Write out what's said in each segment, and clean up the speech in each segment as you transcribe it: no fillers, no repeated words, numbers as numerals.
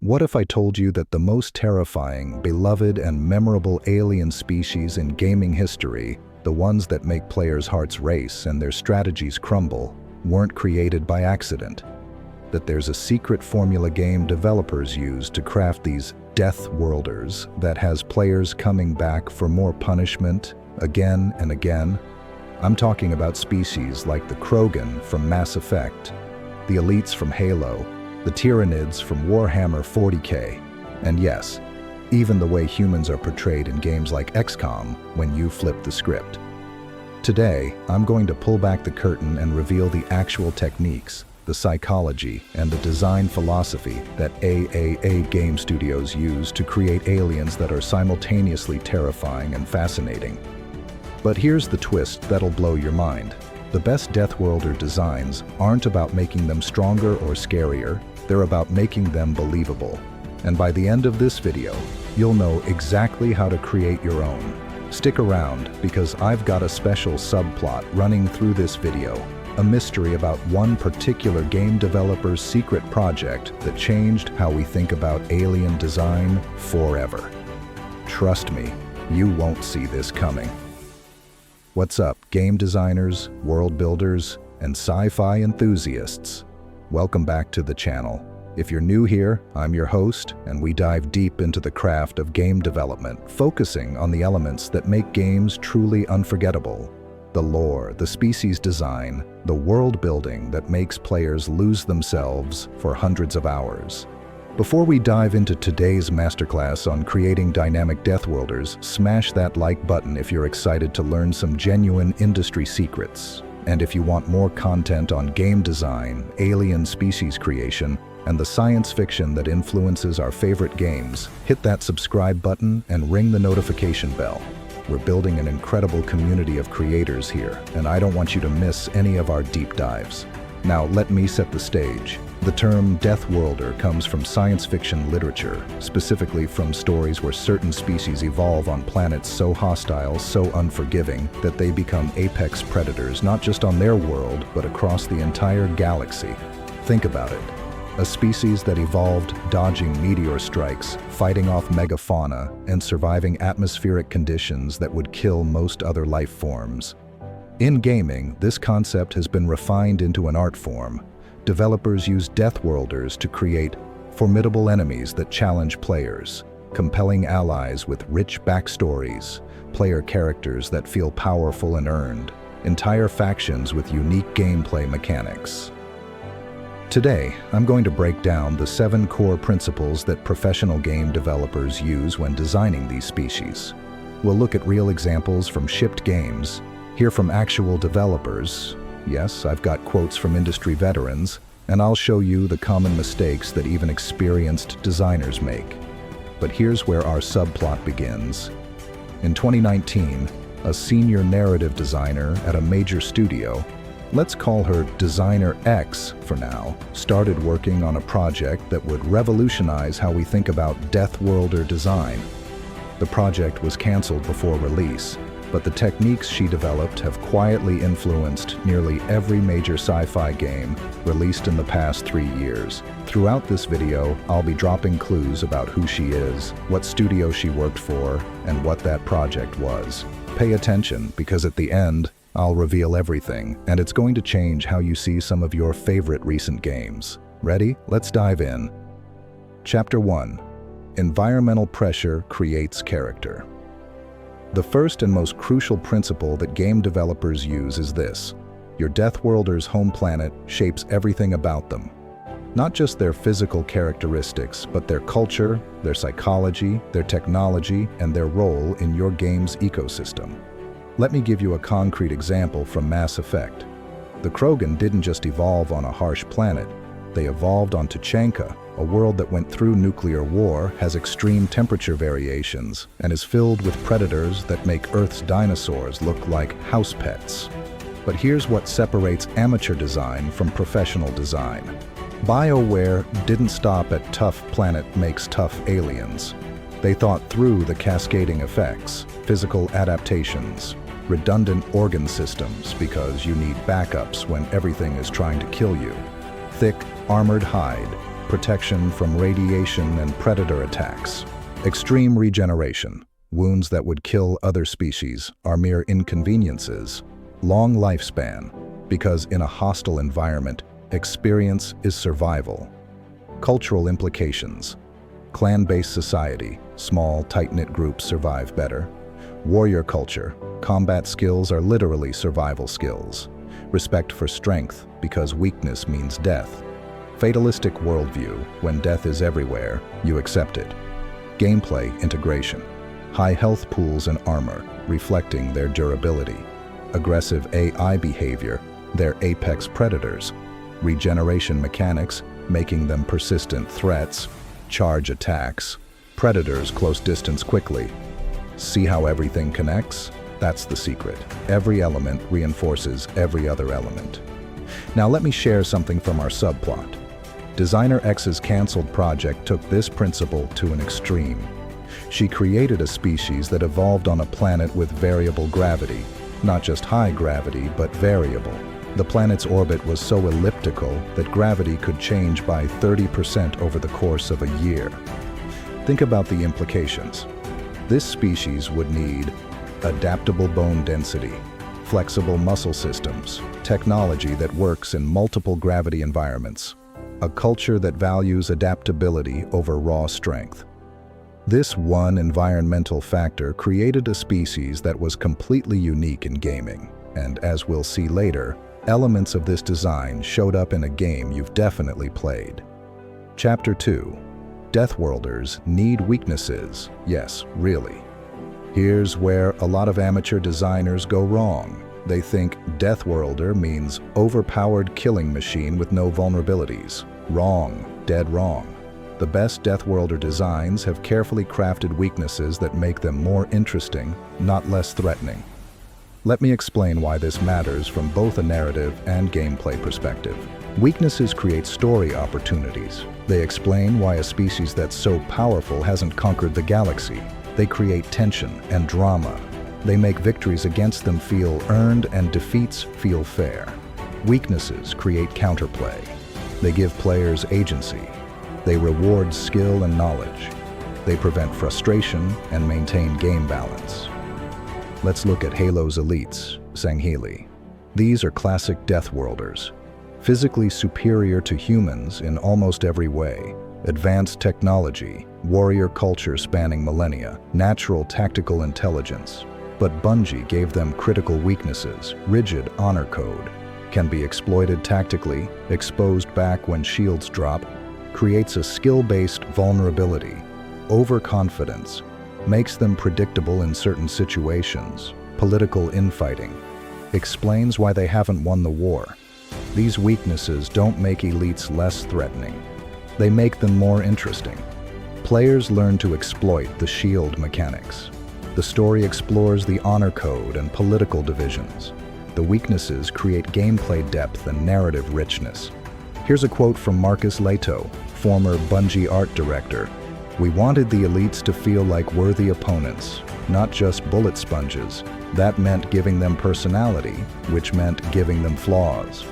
What if I told you that the most terrifying, beloved, and memorable alien species in gaming history, the ones that make players' hearts race and their strategies crumble, weren't created by accident? That there's a secret formula game developers use to craft these Deathworlders that has players coming back for more punishment again and again? I'm talking about species like the Krogan from Mass Effect, the elites from Halo, the Tyranids from Warhammer 40K, and yes, even the way humans are portrayed in games like XCOM when you flip the script. Today, I'm going to pull back the curtain and reveal the actual techniques, the psychology, and the design philosophy that AAA game studios use to create aliens that are simultaneously terrifying and fascinating. But here's the twist that'll blow your mind. The best Deathworlder designs aren't about making them stronger or scarier, they're about making them believable. And by the end of this video, you'll know exactly how to create your own. Stick around, because I've got a special subplot running through this video, a mystery about one particular game developer's secret project that changed how we think about alien design forever. Trust me, you won't see this coming. What's up, game designers, world builders, and sci-fi enthusiasts? Welcome back to the channel. If you're new here, I'm your host, and we dive deep into the craft of game development, focusing on the elements that make games truly unforgettable. The lore, the species design, the world building that makes players lose themselves for hundreds of hours. Before we dive into today's masterclass on creating dynamic Deathworlders, smash that like button if you're excited to learn some genuine industry secrets. And if you want more content on game design, alien species creation, and the science fiction that influences our favorite games, hit that subscribe button and ring the notification bell. We're building an incredible community of creators here, and I don't want you to miss any of our deep dives. Now, let me set the stage. The term Deathworlder comes from science fiction literature, specifically from stories where certain species evolve on planets so hostile, so unforgiving, that they become apex predators not just on their world, but across the entire galaxy. Think about it. A species that evolved dodging meteor strikes, fighting off megafauna, and surviving atmospheric conditions that would kill most other life forms. In gaming, this concept has been refined into an art form. Developers use Deathworlders to create formidable enemies that challenge players, compelling allies with rich backstories, player characters that feel powerful and earned, entire factions with unique gameplay mechanics. Today, I'm going to break down the 7 core principles that professional game developers use when designing these species. We'll look at real examples from shipped games, hear from actual developers. Yes, I've got quotes from industry veterans, and I'll show you the common mistakes that even experienced designers make. But here's where our subplot begins. In 2019, a senior narrative designer at a major studio, let's call her Designer X for now, started working on a project that would revolutionize how we think about Deathworlder design. The project was canceled before release, but the techniques she developed have quietly influenced nearly every major sci-fi game released in the past 3 years. Throughout this video, I'll be dropping clues about who she is, what studio she worked for, and what that project was. Pay attention, because at the end, I'll reveal everything, and it's going to change how you see some of your favorite recent games. Ready? Let's dive in. Chapter 1. Environmental pressure creates character. The first and most crucial principle that game developers use is this: your Deathworlder's home planet shapes everything about them. Not just their physical characteristics, but their culture, their psychology, their technology, and their role in your game's ecosystem. Let me give you a concrete example from Mass Effect. The Krogan didn't just evolve on a harsh planet, they evolved on Tuchanka, a world that went through nuclear war, has extreme temperature variations, and is filled with predators that make Earth's dinosaurs look like house pets. But here's what separates amateur design from professional design. BioWare didn't stop at tough planet makes tough aliens. They thought through the cascading effects, physical adaptations, redundant organ systems because you need backups when everything is trying to kill you, thick, armored hide, protection from radiation and predator attacks. Extreme regeneration. Wounds that would kill other species are mere inconveniences. Long lifespan, because in a hostile environment, experience is survival. Cultural implications. Clan-based society, small, tight-knit groups survive better. Warrior culture, combat skills are literally survival skills. Respect for strength, because weakness means death. Fatalistic worldview, when death is everywhere, you accept it. Gameplay integration. High health pools and armor, reflecting their durability. Aggressive AI behavior, they're apex predators. Regeneration mechanics, making them persistent threats. Charge attacks. Predators close distance quickly. See how everything connects? That's the secret. Every element reinforces every other element. Now let me share something from our subplot. Designer X's canceled project took this principle to an extreme. She created a species that evolved on a planet with variable gravity. Not just high gravity, but variable. The planet's orbit was so elliptical that gravity could change by 30% over the course of a year. Think about the implications. This species would need adaptable bone density, flexible muscle systems, technology that works in multiple gravity environments, a culture that values adaptability over raw strength. This one environmental factor created a species that was completely unique in gaming, and as we'll see later, elements of this design showed up in a game you've definitely played. Chapter 2. Deathworlders need weaknesses. Yes, really. Here's where a lot of amateur designers go wrong. They think Deathworlder means overpowered killing machine with no vulnerabilities. Wrong. Dead wrong. The best Deathworlder designs have carefully crafted weaknesses that make them more interesting, not less threatening. Let me explain why this matters from both a narrative and gameplay perspective. Weaknesses create story opportunities. They explain why a species that's so powerful hasn't conquered the galaxy. They create tension and drama. They make victories against them feel earned and defeats feel fair. Weaknesses create counterplay. They give players agency. They reward skill and knowledge. They prevent frustration and maintain game balance. Let's look at Halo's elites, Sangheili. These are classic Deathworlders, physically superior to humans in almost every way. Advanced technology, warrior culture spanning millennia, natural tactical intelligence. But Bungie gave them critical weaknesses, rigid honor code, can be exploited tactically, exposed back when shields drop, creates a skill-based vulnerability, overconfidence, makes them predictable in certain situations, political infighting, explains why they haven't won the war. These weaknesses don't make elites less threatening. They make them more interesting. Players learn to exploit the shield mechanics. The story explores the honor code and political divisions. The weaknesses create gameplay depth and narrative richness. Here's a quote from Marcus Leto, former Bungie art director. "We wanted the elites to feel like worthy opponents, not just bullet sponges. That meant giving them personality, which meant giving them flaws."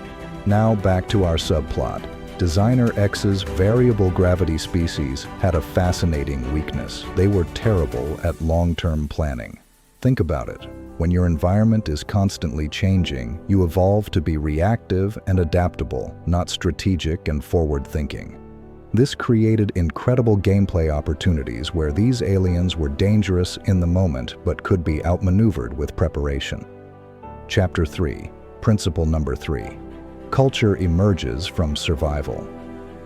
Now back to our subplot. Designer X's variable gravity species had a fascinating weakness. They were terrible at long-term planning. Think about it. When your environment is constantly changing, you evolve to be reactive and adaptable, not strategic and forward-thinking. This created incredible gameplay opportunities where these aliens were dangerous in the moment but could be outmaneuvered with preparation. Chapter 3. Principle number 3. Culture emerges from survival.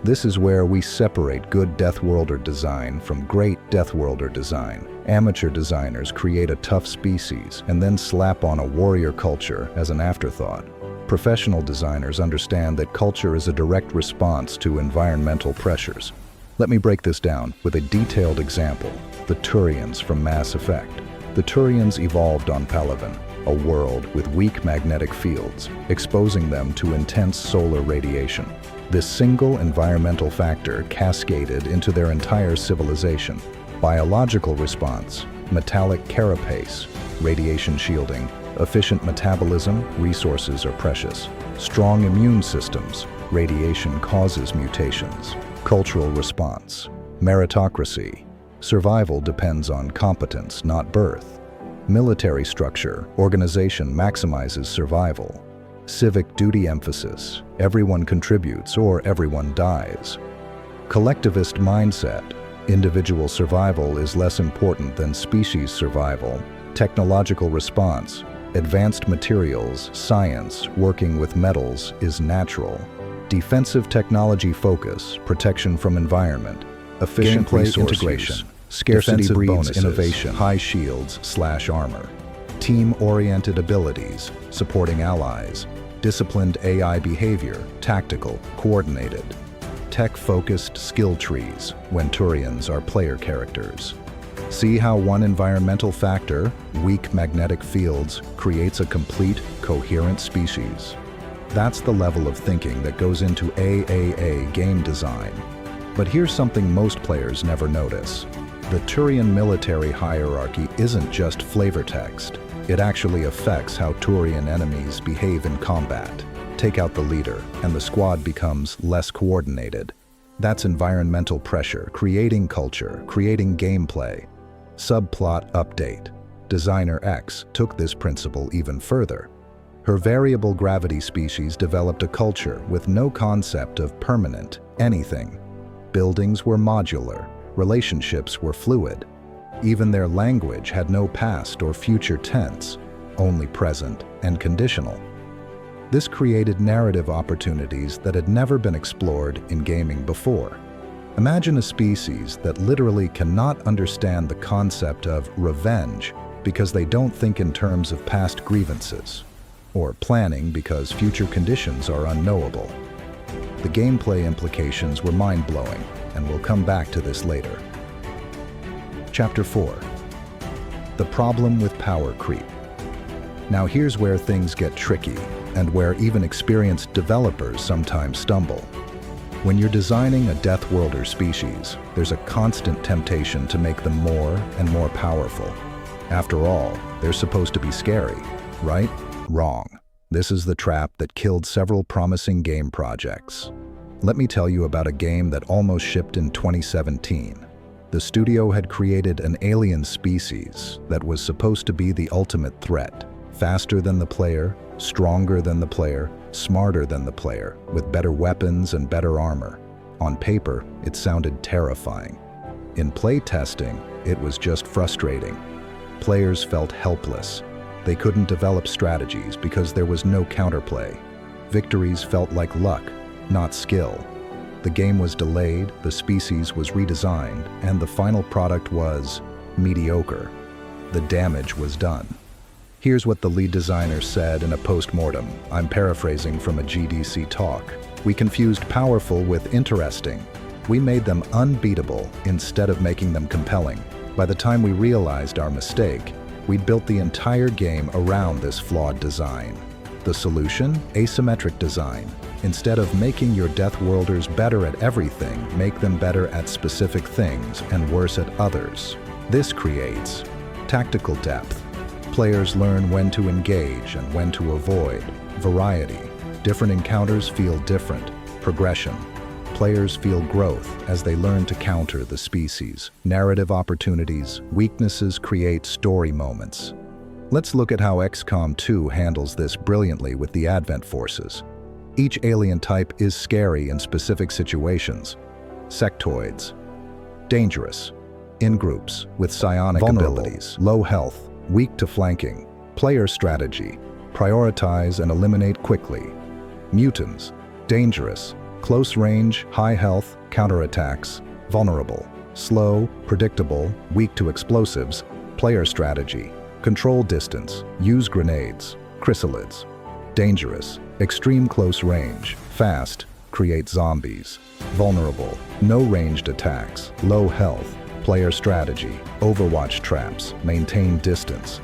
This is where we separate good Deathworlder design from great Deathworlder design. Amateur designers create a tough species and then slap on a warrior culture as an afterthought. Professional designers understand that culture is a direct response to environmental pressures. Let me break this down with a detailed example: the Turians from Mass Effect. The Turians evolved on Palaven, a world with weak magnetic fields, exposing them to intense solar radiation. This single environmental factor cascaded into their entire civilization. Biological response: metallic carapace, radiation shielding, efficient metabolism, resources are precious. Strong immune systems, radiation causes mutations. Cultural response. Meritocracy. Survival depends on competence, not birth. Military structure. Organization maximizes survival. Civic duty emphasis. Everyone contributes or everyone dies. Collectivist mindset. Individual survival is less important than species survival. Technological response. Advanced materials, science, working with metals is natural. Defensive technology focus, protection from environment. Efficient gameplay integration. Scarcity breeds bonuses, innovation. High shields/armor. Team-oriented abilities, supporting allies. Disciplined AI behavior, tactical, coordinated. Tech-focused skill trees, when Turians are player characters. See how one environmental factor, weak magnetic fields, creates a complete, coherent species. That's the level of thinking that goes into AAA game design. But here's something most players never notice. The Turian military hierarchy isn't just flavor text. It actually affects how Turian enemies behave in combat. Take out the leader, and the squad becomes less coordinated. That's environmental pressure, creating culture, creating gameplay. Subplot update. Designer X took this principle even further. Her variable gravity species developed a culture with no concept of permanent anything. Buildings were modular, relationships were fluid. Even their language had no past or future tense, only present and conditional. This created narrative opportunities that had never been explored in gaming before. Imagine a species that literally cannot understand the concept of revenge because they don't think in terms of past grievances, or planning because future conditions are unknowable. The gameplay implications were mind-blowing, and we'll come back to this later. Chapter 4. The problem with power creep. Now here's where things get tricky, and where even experienced developers sometimes stumble. When you're designing a Deathworlder species, there's a constant temptation to make them more and more powerful. After all, they're supposed to be scary, right? Wrong. This is the trap that killed several promising game projects. Let me tell you about a game that almost shipped in 2017. The studio had created an alien species that was supposed to be the ultimate threat. Faster than the player, stronger than the player, smarter than the player, with better weapons and better armor. On paper, it sounded terrifying. In play testing, it was just frustrating. Players felt helpless. They couldn't develop strategies because there was no counterplay. Victories felt like luck, not skill. The game was delayed, the species was redesigned, and the final product was mediocre. The damage was done. Here's what the lead designer said in a post-mortem. I'm paraphrasing from a GDC talk. We confused powerful with interesting. We made them unbeatable instead of making them compelling. By the time we realized our mistake, we'd built the entire game around this flawed design. The solution? Asymmetric design. Instead of making your Deathworlders better at everything, make them better at specific things and worse at others. This creates tactical depth. Players learn when to engage and when to avoid. Variety. Different encounters feel different. Progression. Players feel growth as they learn to counter the species. Narrative opportunities. Weaknesses create story moments. Let's look at how XCOM 2 handles this brilliantly with the Advent Forces. Each alien type is scary in specific situations. Sectoids. Dangerous. In groups, with psionic abilities. Low health. Weak to flanking. Player strategy. Prioritize and eliminate quickly. Mutants. Dangerous. Close range, high health, counterattacks. Vulnerable. Slow, predictable, weak to explosives. Player strategy. Control distance. Use grenades. Chrysalids. Dangerous. Extreme close range. Fast. Create zombies. Vulnerable. No ranged attacks. Low health. Player strategy. Overwatch traps. Maintain distance.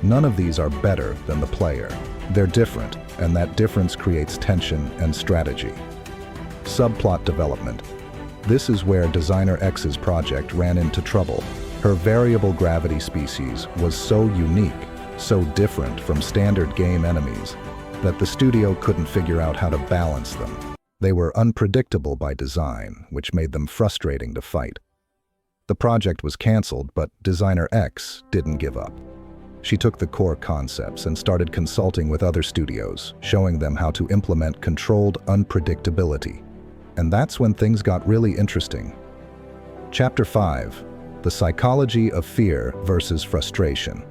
None of these are better than the player. They're different, and that difference creates tension and strategy. Subplot development. This is where Designer X's project ran into trouble. Her variable gravity species was so unique, so different from standard game enemies, that the studio couldn't figure out how to balance them. They were unpredictable by design, which made them frustrating to fight. The project was canceled, but Designer X didn't give up. She took the core concepts and started consulting with other studios, showing them how to implement controlled unpredictability. And that's when things got really interesting. Chapter 5: The Psychology of Fear versus Frustration.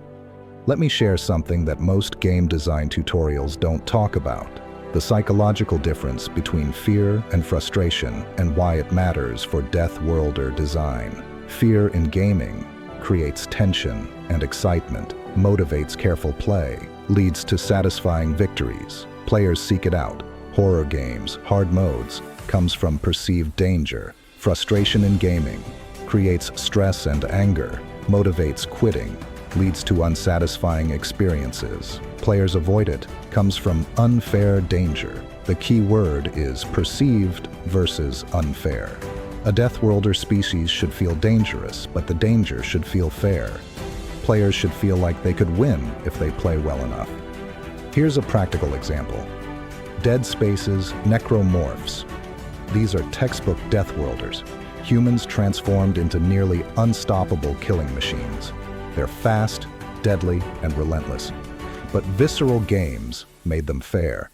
Let me share something that most game design tutorials don't talk about: the psychological difference between fear and frustration and why it matters for Deathworlder design. Fear in gaming creates tension and excitement, motivates careful play, leads to satisfying victories. Players seek it out. Horror games, hard modes, comes from perceived danger. Frustration in gaming creates stress and anger, motivates quitting, leads to unsatisfying experiences. Players avoid it, comes from unfair danger. The key word is perceived versus unfair. A Deathworlder species should feel dangerous, but the danger should feel fair. Players should feel like they could win if they play well enough. Here's a practical example. Dead Space's necromorphs. These are textbook Deathworlders, humans transformed into nearly unstoppable killing machines. They're fast, deadly, and relentless. But visceral games made them fair.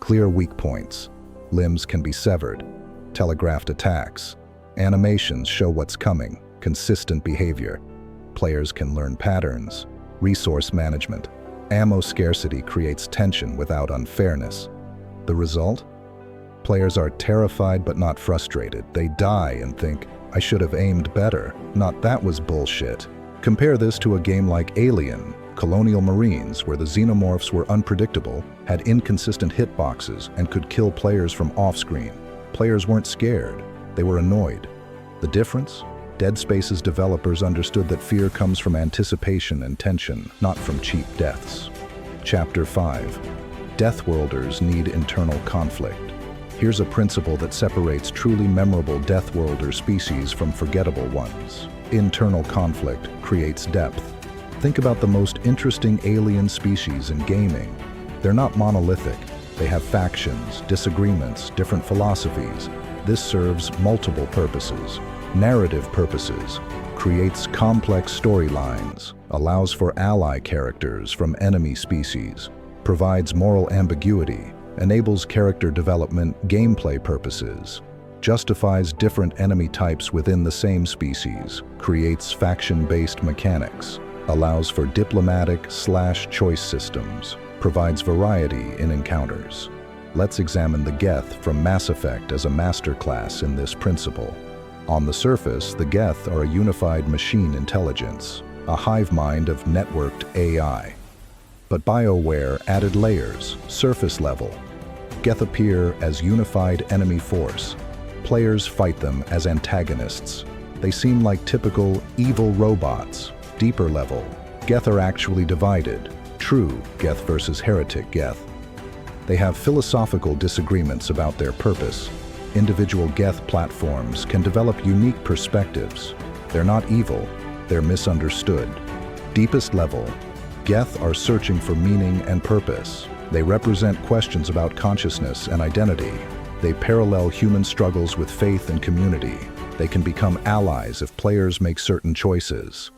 Clear weak points. Limbs can be severed. Telegraphed attacks. Animations show what's coming. Consistent behavior. Players can learn patterns. Resource management. Ammo scarcity creates tension without unfairness. The result? Players are terrified but not frustrated. They die and think, I should have aimed better, not that was bullshit. Compare this to a game like Alien, Colonial Marines, where the xenomorphs were unpredictable, had inconsistent hitboxes, and could kill players from off-screen. Players weren't scared, they were annoyed. The difference? Dead Space's developers understood that fear comes from anticipation and tension, not from cheap deaths. Chapter 5: Deathworlders need internal conflict. Here's a principle that separates truly memorable Deathworlder species from forgettable ones. Internal conflict creates depth. Think about the most interesting alien species in gaming. They're not monolithic. They have factions, disagreements, different philosophies. This serves multiple purposes. Narrative purposes, creates complex storylines, allows for ally characters from enemy species, provides moral ambiguity, enables character development, gameplay purposes, justifies different enemy types within the same species, creates faction-based mechanics, allows for diplomatic/choice systems, provides variety in encounters. Let's examine the Geth from Mass Effect as a masterclass in this principle. On the surface, the Geth are a unified machine intelligence, a hive mind of networked AI. But BioWare added layers, surface level. Geth appear as unified enemy force. Players fight them as antagonists. They seem like typical evil robots. Deeper level, Geth are actually divided. True Geth versus heretic Geth. They have philosophical disagreements about their purpose. Individual Geth platforms can develop unique perspectives. They're not evil, they're misunderstood. Deepest level, Geth are searching for meaning and purpose. They represent questions about consciousness and identity. They parallel human struggles with faith and community. They can become allies if players make certain choices.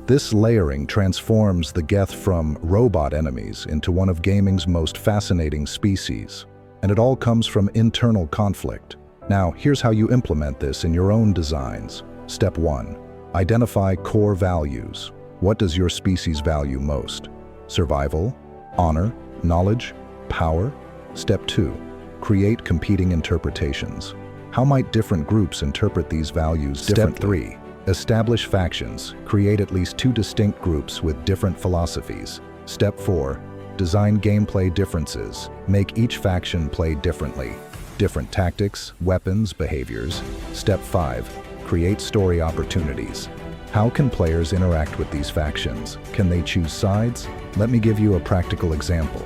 This layering transforms the Geth from robot enemies into one of gaming's most fascinating species. And it all comes from internal conflict. Now, here's how you implement this in your own designs. Step 1. Identify core values. What does your species value most? Survival, honor, knowledge, power? Step 2. Create competing interpretations. How might different groups interpret these values differently? Step 3. Establish factions. Create at least 2 distinct groups with different philosophies. Step 4. Design gameplay differences. Make each faction play differently. Different tactics, weapons, behaviors. Step 5. Create story opportunities. How can players interact with these factions? Can they choose sides? Let me give you a practical example.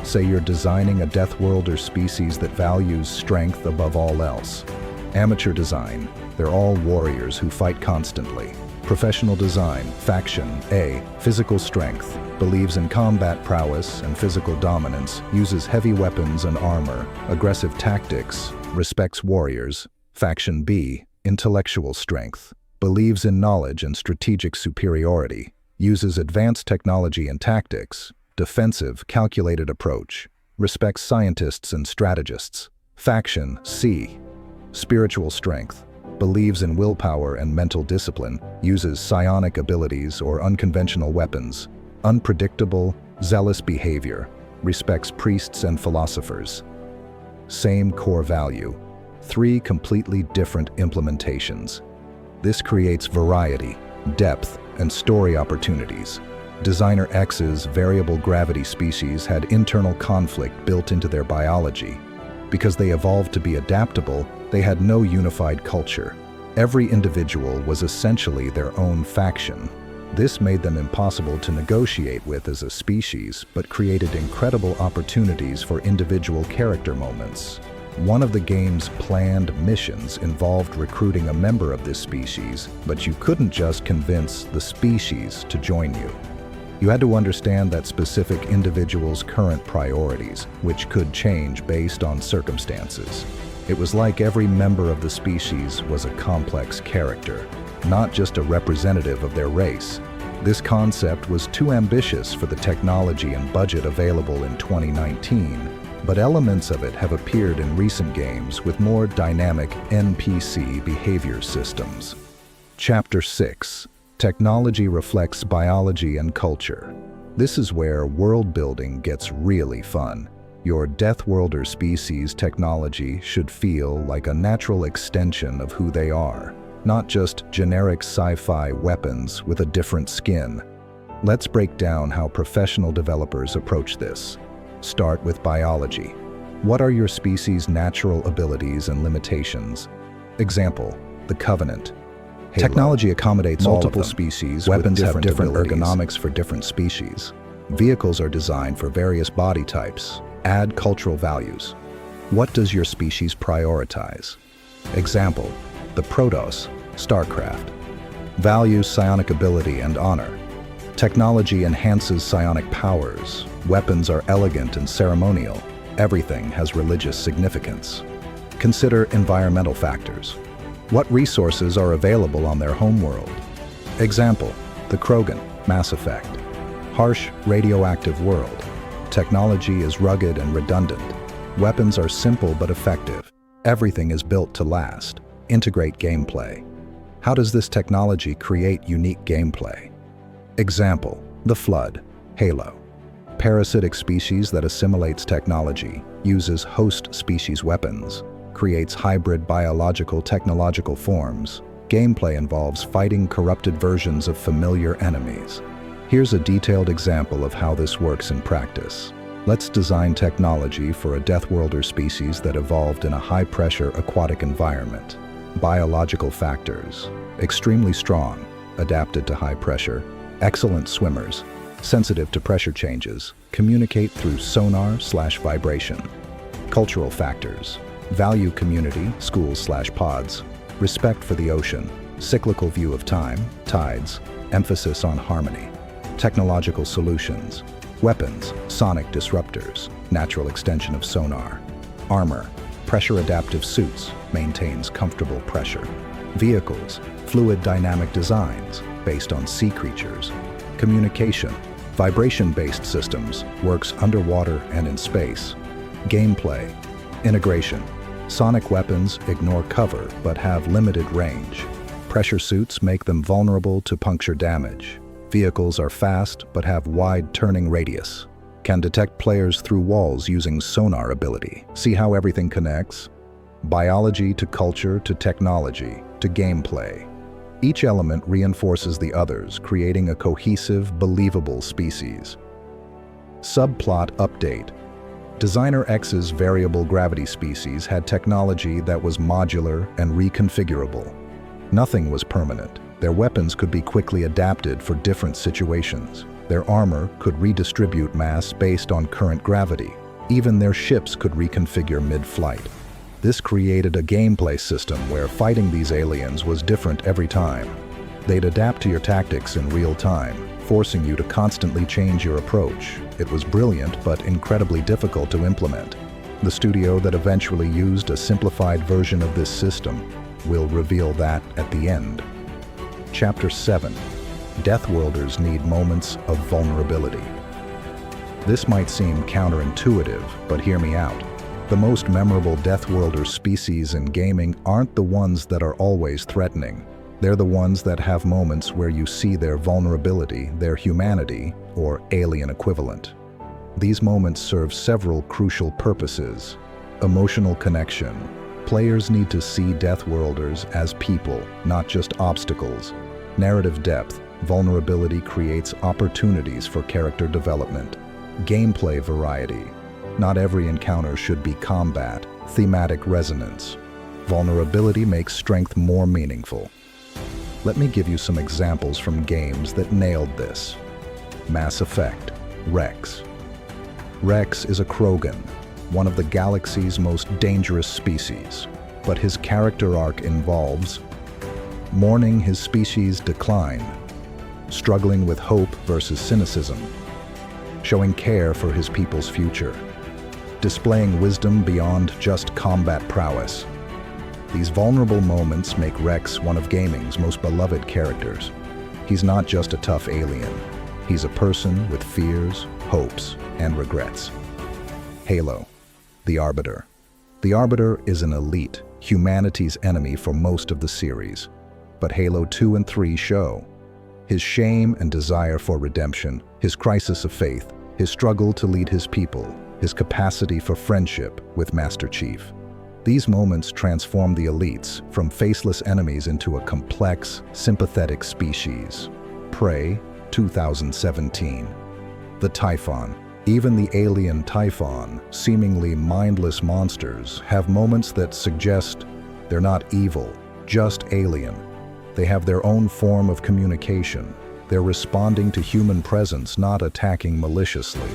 Say you're designing a Deathworlder species that values strength above all else. Amateur design. They're all warriors who fight constantly. Professional design, faction A, physical strength, believes in combat prowess and physical dominance, uses heavy weapons and armor. Aggressive tactics, respects warriors. Faction B, intellectual strength, believes in knowledge and strategic superiority, uses advanced technology and tactics, defensive, calculated approach, respects scientists and strategists. Faction C, spiritual strength, believes in willpower and mental discipline, uses psionic abilities or unconventional weapons, unpredictable, zealous behavior, respects priests and philosophers. Same core value, 3 completely different implementations. This creates variety, depth, and story opportunities. Designer X's variable gravity species had internal conflict built into their biology. Because they evolved to be adaptable, they had no unified culture. Every individual was essentially their own faction. This made them impossible to negotiate with as a species, but created incredible opportunities for individual character moments. One of the game's planned missions involved recruiting a member of this species, but you couldn't just convince the species to join you. You had to understand that specific individual's current priorities, which could change based on circumstances. It was like every member of the species was a complex character, not just a representative of their race. This concept was too ambitious for the technology and budget available in 2019, but elements of it have appeared in recent games with more dynamic NPC behavior systems. Chapter 6. Technology reflects biology and culture. This is where world building gets really fun. Your Deathworlder species technology should feel like a natural extension of who they are, not just generic sci-fi weapons with a different skin. Let's break down how professional developers approach this. Start with biology. What are your species' natural abilities and limitations? Example, the Covenant. Technology accommodates multiple species. Weapons have different ergonomics for different species. Vehicles are designed for various body types. Add cultural values. What does your species prioritize? Example, the Protoss, StarCraft. Values psionic ability and honor. Technology enhances psionic powers. Weapons are elegant and ceremonial. Everything has religious significance. Consider environmental factors. What resources are available on their homeworld? Example, the Krogan, Mass Effect. Harsh, radioactive world. Technology is rugged and redundant. Weapons are simple but effective. Everything is built to last. Integrate gameplay. How does this technology create unique gameplay? Example, the Flood, Halo. Parasitic species that assimilates technology, uses host species weapons, creates hybrid biological technological forms. Gameplay involves fighting corrupted versions of familiar enemies. Here's a detailed example of how this works in practice. Let's design technology for a Deathworlder species that evolved in a high-pressure aquatic environment. Biological factors: extremely strong, adapted to high pressure, excellent swimmers, sensitive to pressure changes, communicate through sonar/vibration. Cultural factors: value community, schools/pods, respect for the ocean, cyclical view of time, tides, emphasis on harmony. Technological solutions: weapons, sonic disruptors, natural extension of sonar. Armor, pressure adaptive suits, maintains comfortable pressure. Vehicles, fluid dynamic designs, based on sea creatures. Communication, vibration-based systems, works underwater and in space. Gameplay, integration, sonic weapons ignore cover but have limited range. Pressure suits make them vulnerable to puncture damage. Vehicles are fast but have wide turning radius. Can detect players through walls using sonar ability. See how everything connects? Biology to culture to technology to gameplay. Each element reinforces the others, creating a cohesive, believable species. Subplot update. Designer X's variable gravity species had technology that was modular and reconfigurable. Nothing was permanent. Their weapons could be quickly adapted for different situations. Their armor could redistribute mass based on current gravity. Even their ships could reconfigure mid-flight. This created a gameplay system where fighting these aliens was different every time. They'd adapt to your tactics in real time, forcing you to constantly change your approach. It was brilliant but incredibly difficult to implement. The studio that eventually used a simplified version of this system will reveal that at the end. Chapter 7. Deathworlders need moments of vulnerability. This might seem counterintuitive, but hear me out. The most memorable Deathworlder species in gaming aren't the ones that are always threatening. They're the ones that have moments where you see their vulnerability, their humanity, or alien equivalent. These moments serve several crucial purposes. Emotional connection. Players need to see Deathworlders as people, not just obstacles. Narrative depth. Vulnerability creates opportunities for character development. Gameplay variety. Not every encounter should be combat. Thematic resonance. Vulnerability makes strength more meaningful. Let me give you some examples from games that nailed this. Mass Effect. Rex. Rex is a Krogan, one of the galaxy's most dangerous species, but his character arc involves mourning his species' decline, struggling with hope versus cynicism, showing care for his people's future, displaying wisdom beyond just combat prowess. These vulnerable moments make Rex one of gaming's most beloved characters. He's not just a tough alien. He's a person with fears, hopes, and regrets. Halo. The Arbiter. The Arbiter is an elite, humanity's enemy for most of the series, but Halo 2 and 3 show his shame and desire for redemption, his crisis of faith, his struggle to lead his people, his capacity for friendship with Master Chief. These moments transform the elites from faceless enemies into a complex, sympathetic species. Prey, 2017. The Typhon. Even the alien Typhon, seemingly mindless monsters, have moments that suggest they're not evil, just alien. They have their own form of communication. They're responding to human presence, not attacking maliciously.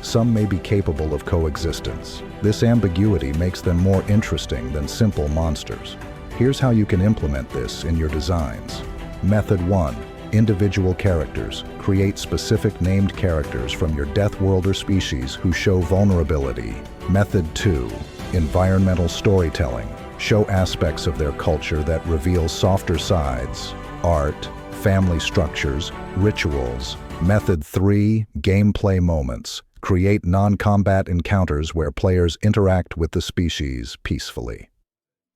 Some may be capable of coexistence. This ambiguity makes them more interesting than simple monsters. Here's how you can implement this in your designs. Method 1. Individual characters. Create specific named characters from your Deathworlder species who show vulnerability. Method 2. Environmental storytelling. Show aspects of their culture that reveal softer sides. Art, family structures, rituals. Method 3. Gameplay moments. Create non-combat encounters where players interact with the species peacefully.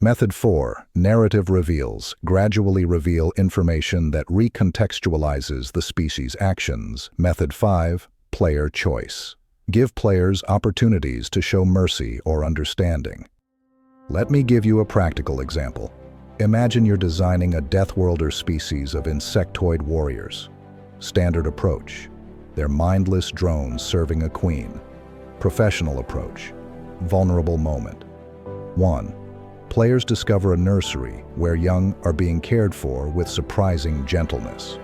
Method 4. Narrative reveals. Gradually reveal information that recontextualizes the species' actions. Method 5. Player choice. Give players opportunities to show mercy or understanding. Let me give you a practical example. Imagine you're designing a Deathworlder species of insectoid warriors. Standard approach. They're mindless drones serving a queen. Professional approach. Vulnerable moment. 1. Players discover a nursery where young are being cared for with surprising gentleness.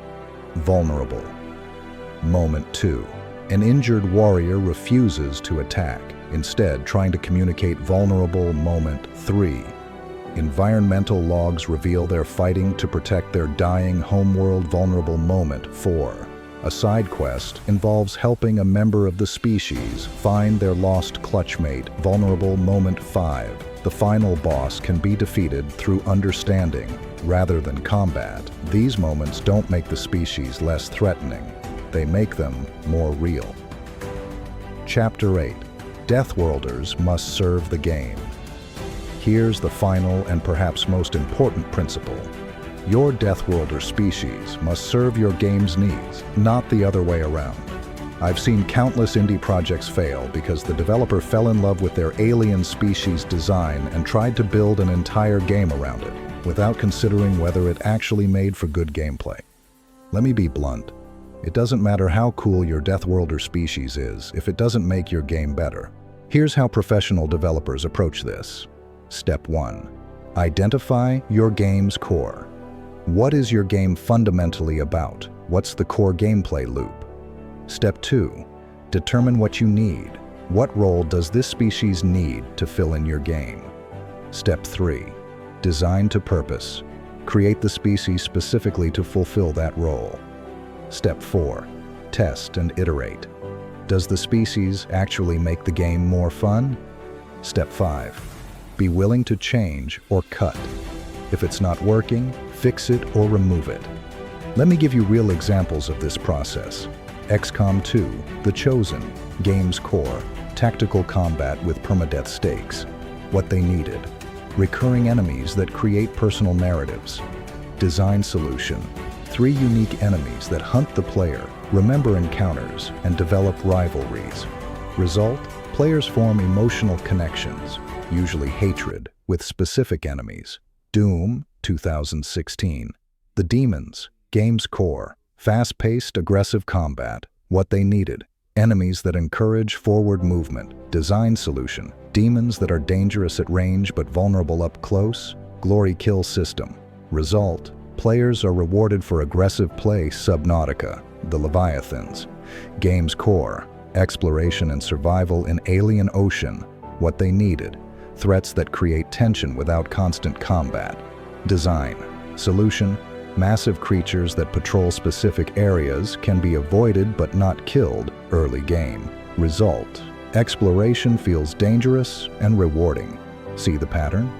Vulnerable. Moment 2. An injured warrior refuses to attack, instead trying to communicate vulnerable. Moment 3. Environmental logs reveal they're fighting to protect their dying homeworld. Vulnerable. Moment 4. A side quest involves helping a member of the species find their lost clutchmate. Vulnerable. Moment 5. The final boss can be defeated through understanding rather than combat. These moments don't make the species less threatening. They make them more real. Chapter 8. Deathworlders must serve the game. Here's the final and perhaps most important principle. Your Deathworlder species must serve your game's needs, not the other way around. I've seen countless indie projects fail because the developer fell in love with their alien species design and tried to build an entire game around it, without considering whether it actually made for good gameplay. Let me be blunt. It doesn't matter how cool your Deathworlder species is if it doesn't make your game better. Here's how professional developers approach this. Step 1. Identify your game's core. What is your game fundamentally about? What's the core gameplay loop? Step 2. Determine what you need. What role does this species need to fill in your game? Step 3. Design to purpose. Create the species specifically to fulfill that role. Step 4. Test and iterate. Does the species actually make the game more fun? Step 5. Be willing to change or cut. If it's not working, fix it or remove it. Let me give you real examples of this process. XCOM 2, The Chosen, game's core, tactical combat with permadeath stakes. What they needed: recurring enemies that create personal narratives. Design solution: 3 unique enemies that hunt the player, remember encounters, and develop rivalries. Result: players form emotional connections, usually hatred, with specific enemies. Doom, 2016. The Demons, game's core, fast-paced, aggressive combat. What they needed: enemies that encourage forward movement. Design solution: demons that are dangerous at range but vulnerable up close. Glory kill system. Result: players are rewarded for aggressive play. Subnautica, the Leviathans. Game's core, exploration and survival in alien ocean. What they needed: threats that create tension without constant combat. Design solution: massive creatures that patrol specific areas, can be avoided but not killed early game. Result: exploration feels dangerous and rewarding. See the pattern?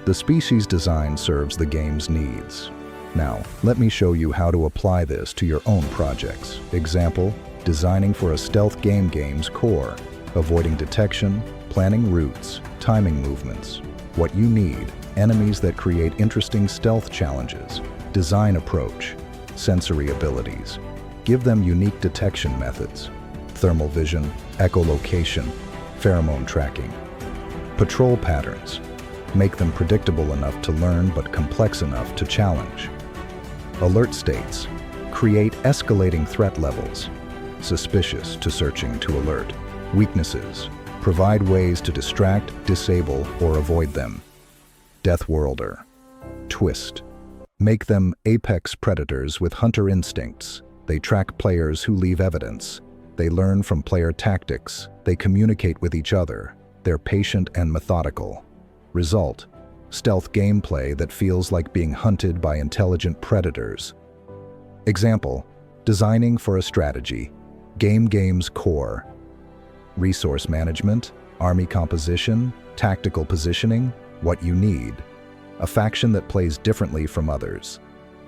The species design serves the game's needs. Now, let me show you how to apply this to your own projects. Example: designing for a stealth game's core, avoiding detection, planning routes, timing movements. What you need: enemies that create interesting stealth challenges. Design approach: sensory abilities. Give them unique detection methods. Thermal vision, echolocation, pheromone tracking. Patrol patterns: make them predictable enough to learn but complex enough to challenge. Alert states: create escalating threat levels. Suspicious to searching to alert. Weaknesses: provide ways to distract, disable, or avoid them. Deathworlder. Twist: make them apex predators with hunter instincts. They track players who leave evidence. They learn from player tactics. They communicate with each other. They're patient and methodical. Result: stealth gameplay that feels like being hunted by intelligent predators. Example: designing for a strategy. Game's core. Resource management, army composition, tactical positioning. What you need: a faction that plays differently from others.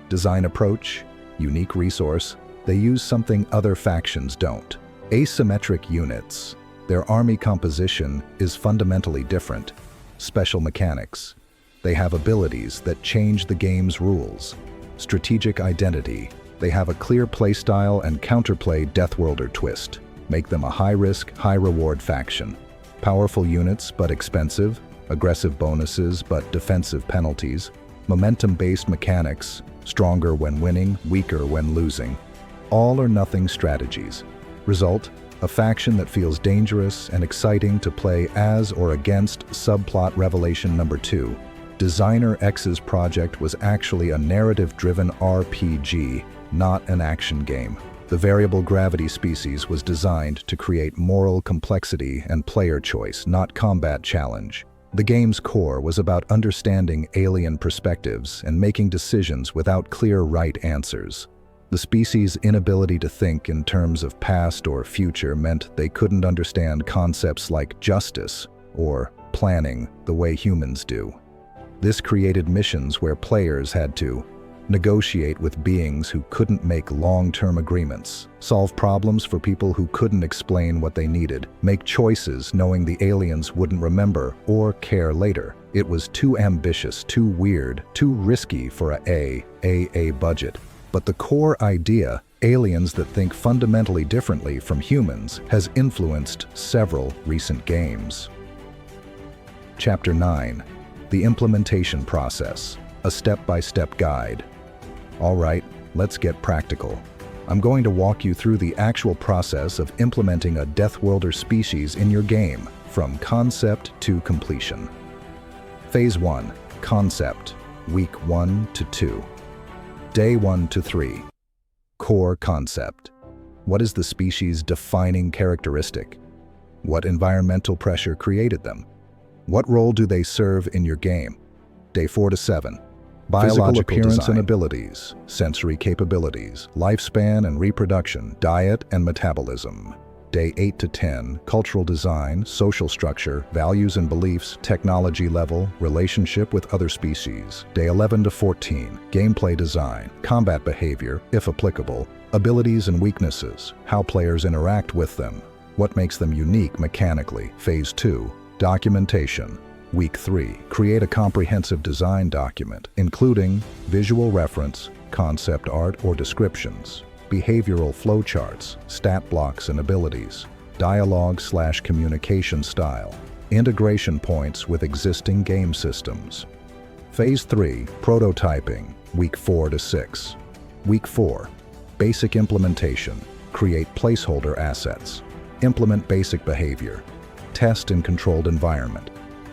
Design approach: unique resource. They use something other factions don't. Asymmetric units. Their army composition is fundamentally different. Special mechanics. They have abilities that change the game's rules. Strategic identity. They have a clear playstyle and counterplay. Deathworlder twist: make them a high-risk, high-reward faction. Powerful units but expensive. Aggressive bonuses but defensive penalties. Momentum-based mechanics: stronger when winning, weaker when losing. All or nothing strategies. Result: a faction that feels dangerous and exciting to play as or against. Subplot revelation number 2. Designer X's project was actually a narrative-driven RPG, not an action game. The variable gravity species was designed to create moral complexity and player choice, not combat challenge. The game's core was about understanding alien perspectives and making decisions without clear right answers. The species' inability to think in terms of past or future meant they couldn't understand concepts like justice or planning the way humans do. This created missions where players had to negotiate with beings who couldn't make long-term agreements, solve problems for people who couldn't explain what they needed, make choices knowing the aliens wouldn't remember or care later. It was too ambitious, too weird, too risky for a AA budget. But the core idea, aliens that think fundamentally differently from humans, has influenced several recent games. Chapter 9. The implementation process. A step-by-step guide. All right, let's get practical. I'm going to walk you through the actual process of implementing a Deathworlder species in your game, from concept to completion. Phase 1. Concept. Week 1 to 2. Day 1 to 3. Core concept. What is the species' defining characteristic? What environmental pressure created them? What role do they serve in your game? Day 4 to 7. Biological appearance design and abilities, sensory capabilities, lifespan and reproduction, diet and metabolism. Day 8 to 10, cultural design, social structure, values and beliefs, technology level, relationship with other species. Day 11 to 14, gameplay design, combat behavior, if applicable, abilities and weaknesses, how players interact with them, what makes them unique mechanically. Phase 2, documentation. Week 3, create a comprehensive design document, including visual reference, concept art or descriptions, behavioral flowcharts, stat blocks and abilities, dialogue/communication style, integration points with existing game systems. Phase 3, prototyping, week 4 to 6. Week 4, basic implementation, create placeholder assets, implement basic behavior, test in controlled environment.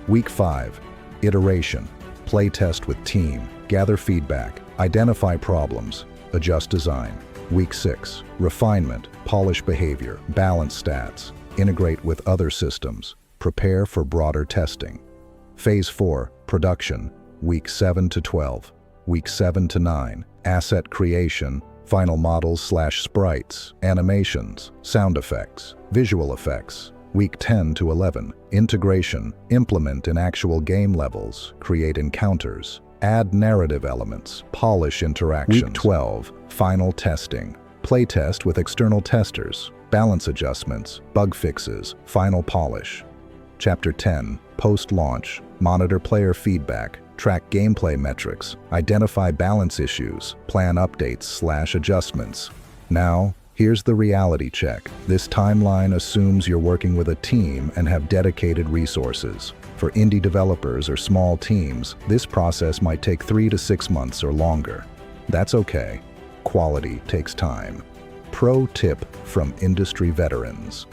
Week 5, iteration, play test with team, gather feedback, identify problems, adjust design. Week 6, refinement, polish behavior, balance stats, integrate with other systems, prepare for broader testing. Phase 4, production, week 7 to 12. Week 7 to 9, asset creation, final models/sprites, animations, sound effects, visual effects. Week 10 to 11, integration, implement in actual game levels, create encounters, add narrative elements, polish interactions. Week 12, final testing, playtest with external testers, balance adjustments, bug fixes, final polish. Chapter 10, post-launch, monitor player feedback, track gameplay metrics, identify balance issues, plan updates/adjustments. Now, here's the reality check. This timeline assumes you're working with a team and have dedicated resources. For indie developers or small teams, this process might take 3 to 6 months or longer. That's okay. Quality takes time. Pro tip from industry veterans.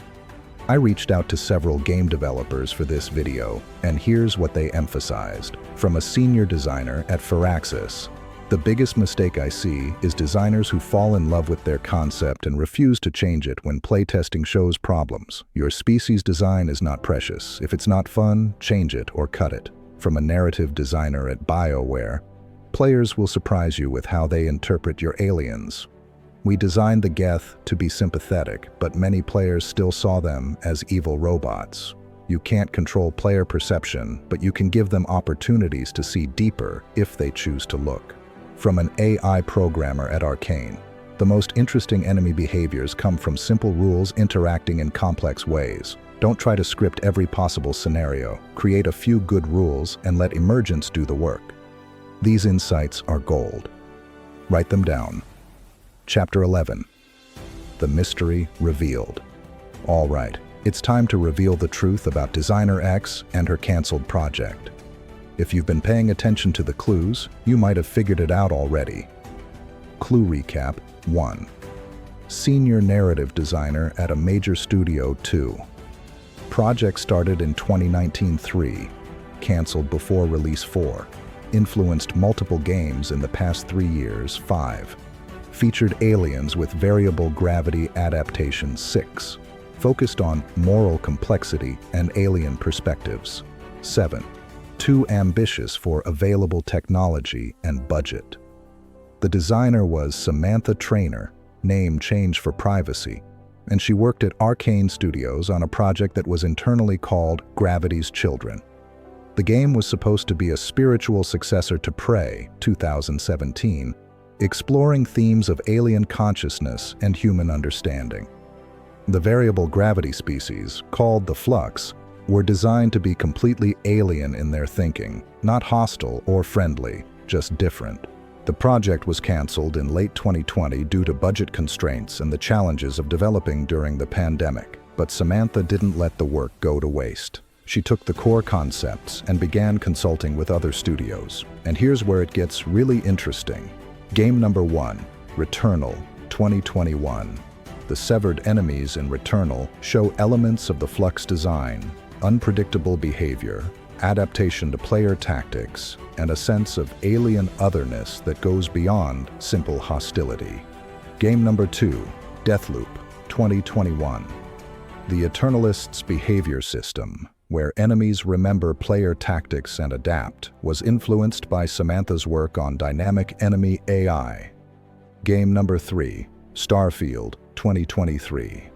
I reached out to several game developers for this video, and here's what they emphasized. From a senior designer at Firaxis, the biggest mistake I see is designers who fall in love with their concept and refuse to change it when playtesting shows problems. Your species design is not precious. If it's not fun, change it or cut it. From a narrative designer at BioWare, players will surprise you with how they interpret your aliens. We designed the Geth to be sympathetic, but many players still saw them as evil robots. You can't control player perception, but you can give them opportunities to see deeper if they choose to look. From an AI programmer at Arcane, the most interesting enemy behaviors come from simple rules interacting in complex ways. Don't try to script every possible scenario. Create a few good rules and let emergence do the work. These insights are gold. Write them down. Chapter 11. The mystery revealed. All right, it's time to reveal the truth about Designer X and her canceled project. If you've been paying attention to the clues, you might have figured it out already. Clue recap 1. Senior narrative designer at a major studio 2. Project started in 2019 3, canceled before release 4. Influenced multiple games in the past 3 years 5. Featured aliens with variable gravity adaptation 6. Focused on moral complexity and alien perspectives 7. Too ambitious for available technology and budget. The designer was Samantha Trainer, name change for privacy, and she worked at Arcane Studios on a project that was internally called Gravity's Children. The game was supposed to be a spiritual successor to Prey, 2017, exploring themes of alien consciousness and human understanding. The variable gravity species, called the Flux, were designed to be completely alien in their thinking, not hostile or friendly, just different. The project was canceled in late 2020 due to budget constraints and the challenges of developing during the pandemic. But Samantha didn't let the work go to waste. She took the core concepts and began consulting with other studios. And here's where it gets really interesting. Game number 1, Returnal, 2021. The severed enemies in Returnal show elements of the Flux design, unpredictable behavior, adaptation to player tactics, and a sense of alien otherness that goes beyond simple hostility. Game number 2, Deathloop, 2021. The Eternalist's behavior system, where enemies remember player tactics and adapt, was influenced by Samantha's work on dynamic enemy AI. Game number 3, Starfield, 2023.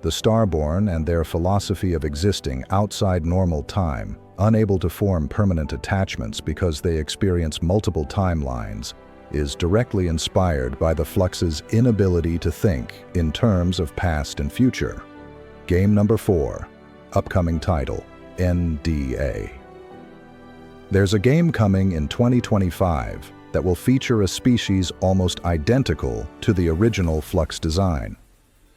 The Starborn and their philosophy of existing outside normal time, unable to form permanent attachments because they experience multiple timelines, is directly inspired by the Flux's inability to think in terms of past and future. Game number 4. Upcoming title, NDA. There's a game coming in 2025 that will feature a species almost identical to the original Flux design.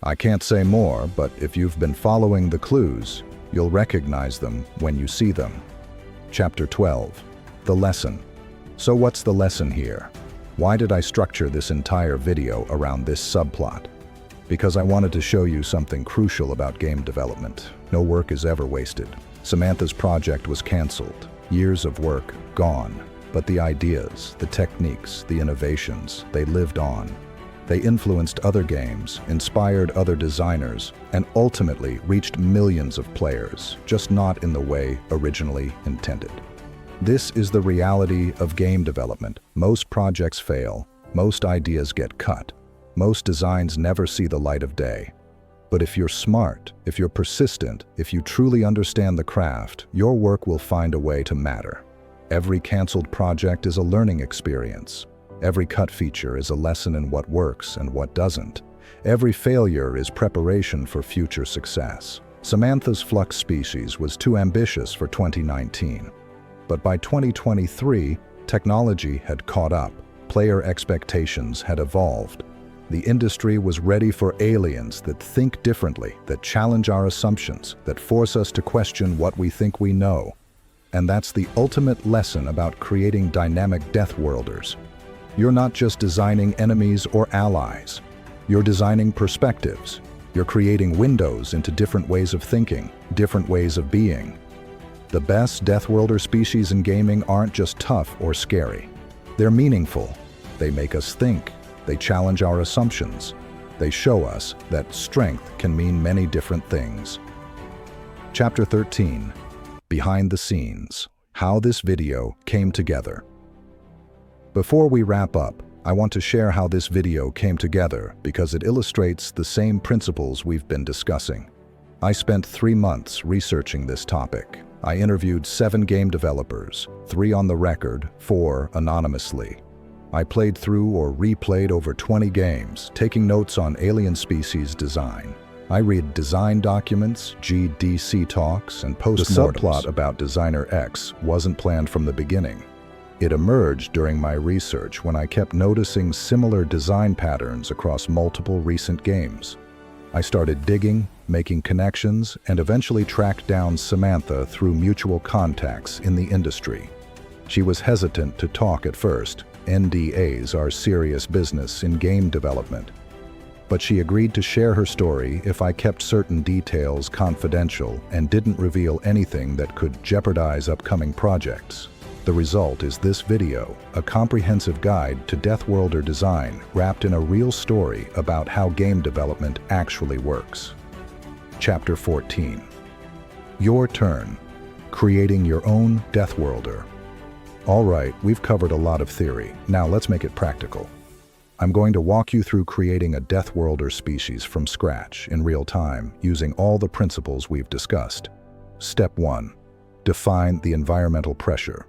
I can't say more, but if you've been following the clues, you'll recognize them when you see them. Chapter 12. The Lesson. So what's the lesson here? Why did I structure this entire video around this subplot? Because I wanted to show you something crucial about game development. No work is ever wasted. Samantha's project was cancelled. Years of work gone. But the ideas, the techniques, the innovations, they lived on. They influenced other games, inspired other designers, and ultimately reached millions of players, just not in the way originally intended. This is the reality of game development. Most projects fail, most ideas get cut, most designs never see the light of day. But if you're smart, if you're persistent, if you truly understand the craft, your work will find a way to matter. Every canceled project is a learning experience. Every cut feature is a lesson in what works and what doesn't. Every failure is preparation for future success. Samantha's Flux species was too ambitious for 2019. But by 2023, technology had caught up. Player expectations had evolved. The industry was ready for aliens that think differently, that challenge our assumptions, that force us to question what we think we know. And that's the ultimate lesson about creating dynamic Deathworlders. You're not just designing enemies or allies. You're designing perspectives. You're creating windows into different ways of thinking, different ways of being. The best Deathworlder species in gaming aren't just tough or scary. They're meaningful. They make us think. They challenge our assumptions. They show us that strength can mean many different things. Chapter 13. Behind the scenes. How this video came together. Before we wrap up, I want to share how this video came together because it illustrates the same principles we've been discussing. I spent 3 months researching this topic. I interviewed 7 game developers, 3 on the record, 4 anonymously. I played through or replayed over 20 games, taking notes on alien species design. I read design documents, GDC talks, and postmortems. The subplot about Designer X wasn't planned from the beginning. It emerged during my research when I kept noticing similar design patterns across multiple recent games. I started digging, making connections, and eventually tracked down Samantha through mutual contacts in the industry. She was hesitant to talk at first. NDAs are serious business in game development. But she agreed to share her story if I kept certain details confidential and didn't reveal anything that could jeopardize upcoming projects. The result is this video, a comprehensive guide to Deathworlder design wrapped in a real story about how game development actually works. Chapter 14. Your turn. Creating your own Deathworlder. All right, we've covered a lot of theory. Now let's make it practical. I'm going to walk you through creating a Deathworlder species from scratch in real time using all the principles we've discussed. Step 1. Define the environmental pressure.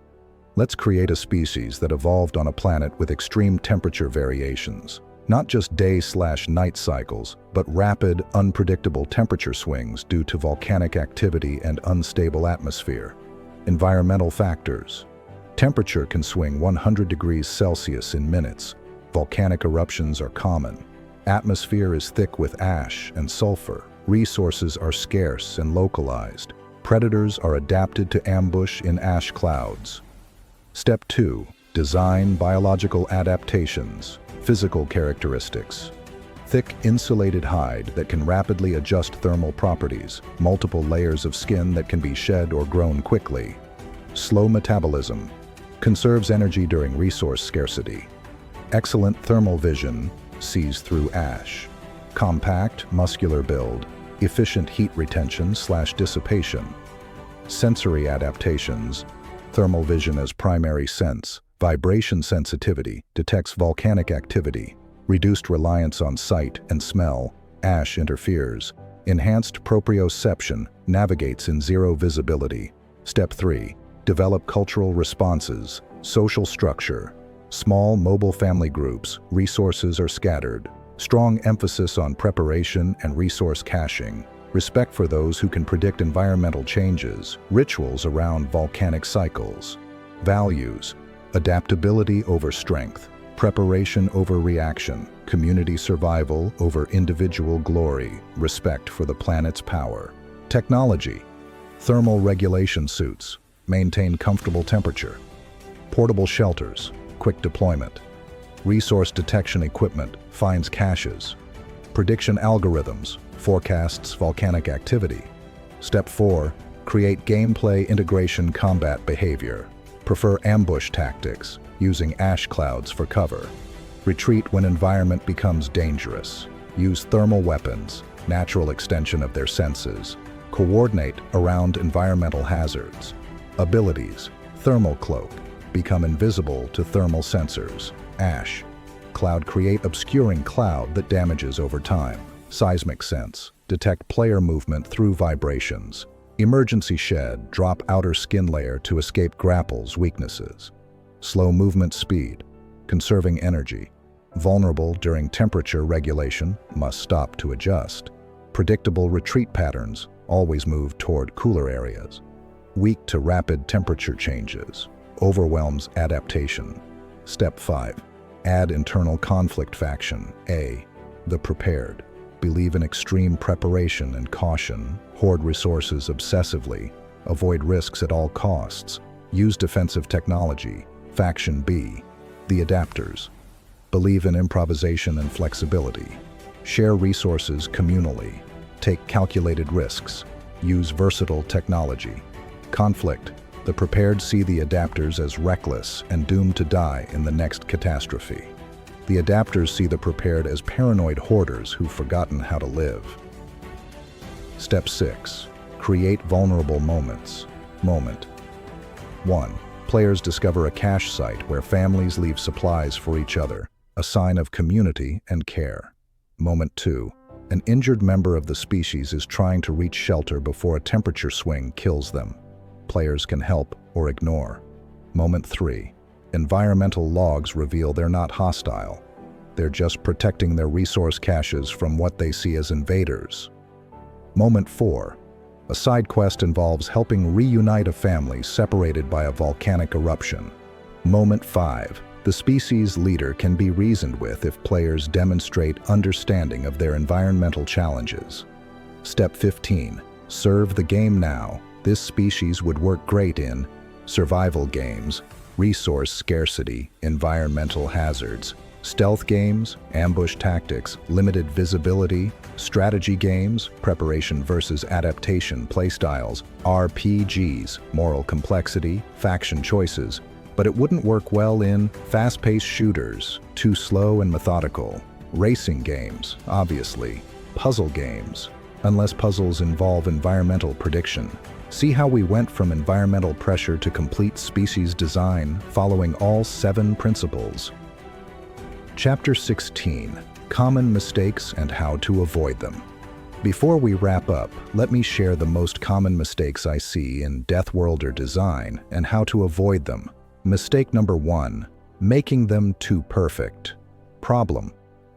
Let's create a species that evolved on a planet with extreme temperature variations. Not just day/night cycles, but rapid, unpredictable temperature swings due to volcanic activity and unstable atmosphere. Environmental factors. Temperature can swing 100 degrees Celsius in minutes. Volcanic eruptions are common. Atmosphere is thick with ash and sulfur. Resources are scarce and localized. Predators are adapted to ambush in ash clouds. Step 2. Design biological adaptations. Physical characteristics. Thick insulated hide that can rapidly adjust thermal properties. Multiple layers of skin that can be shed or grown quickly. Slow metabolism. Conserves energy during resource scarcity. Excellent thermal vision. Sees through ash. Compact, muscular build. Efficient heat retention/dissipation. Sensory adaptations. Thermal vision as primary sense. Vibration sensitivity. Detects volcanic activity. Reduced reliance on sight and smell. Ash interferes. Enhanced proprioception navigates in zero visibility. Step 3. Develop cultural responses. Social structure. Small mobile family groups, resources are scattered. Strong emphasis on preparation and resource caching. Respect for those who can predict environmental changes. Rituals around volcanic cycles. Values. Adaptability over strength. Preparation over reaction. Community survival over individual glory. Respect for the planet's power. Technology. Thermal regulation suits. Maintain comfortable temperature. Portable shelters. Quick deployment. Resource detection equipment. Finds caches. Prediction algorithms. Forecasts volcanic activity. Step 4. Create gameplay integration combat behavior. Prefer ambush tactics, using ash clouds for cover. Retreat when environment becomes dangerous. Use thermal weapons, natural extension of their senses. Coordinate around environmental hazards. Abilities. Thermal cloak. Become invisible to thermal sensors. Ash. Cloud create obscuring cloud that damages over time. Seismic sense. Detect player movement through vibrations. Emergency shed. Drop outer skin layer to escape grapples weaknesses. Slow movement speed. Conserving energy. Vulnerable during temperature regulation. Must stop to adjust. Predictable retreat patterns. Always move toward cooler areas. Weak to rapid temperature changes. Overwhelms adaptation. Step 5. Add internal conflict faction. A. The prepared. Believe in extreme preparation and caution. Hoard resources obsessively. Avoid risks at all costs. Use defensive technology. Faction B. The adapters. Believe in improvisation and flexibility. Share resources communally. Take calculated risks. Use versatile technology. Conflict. The prepared see the adapters as reckless and doomed to die in the next catastrophe. The adapters see the prepared as paranoid hoarders who've forgotten how to live. Step 6. Create vulnerable moments. Moment. 1. Players discover a cache site where families leave supplies for each other, a sign of community and care. Moment 2. An injured member of the species is trying to reach shelter before a temperature swing kills them. Players can help or ignore. Moment 3. Environmental logs reveal they're not hostile. They're just protecting their resource caches from what they see as invaders. Moment 4. A side quest involves helping reunite a family separated by a volcanic eruption. Moment 5. The species leader can be reasoned with if players demonstrate understanding of their environmental challenges. Step 15. Serve the game now. This species would work great in survival games, resource scarcity, environmental hazards, stealth games, ambush tactics, limited visibility, strategy games, preparation versus adaptation playstyles, RPGs, moral complexity, faction choices, but it wouldn't work well in fast-paced shooters, too slow and methodical, racing games, obviously, puzzle games, unless puzzles involve environmental prediction. See how we went from environmental pressure to complete species design following all 7 principles. Chapter 16. Common mistakes and how to avoid them. Before we wrap up, let me share the most common mistakes I see in Deathworlder design and how to avoid them. Mistake number 1. Making them too perfect. Problem.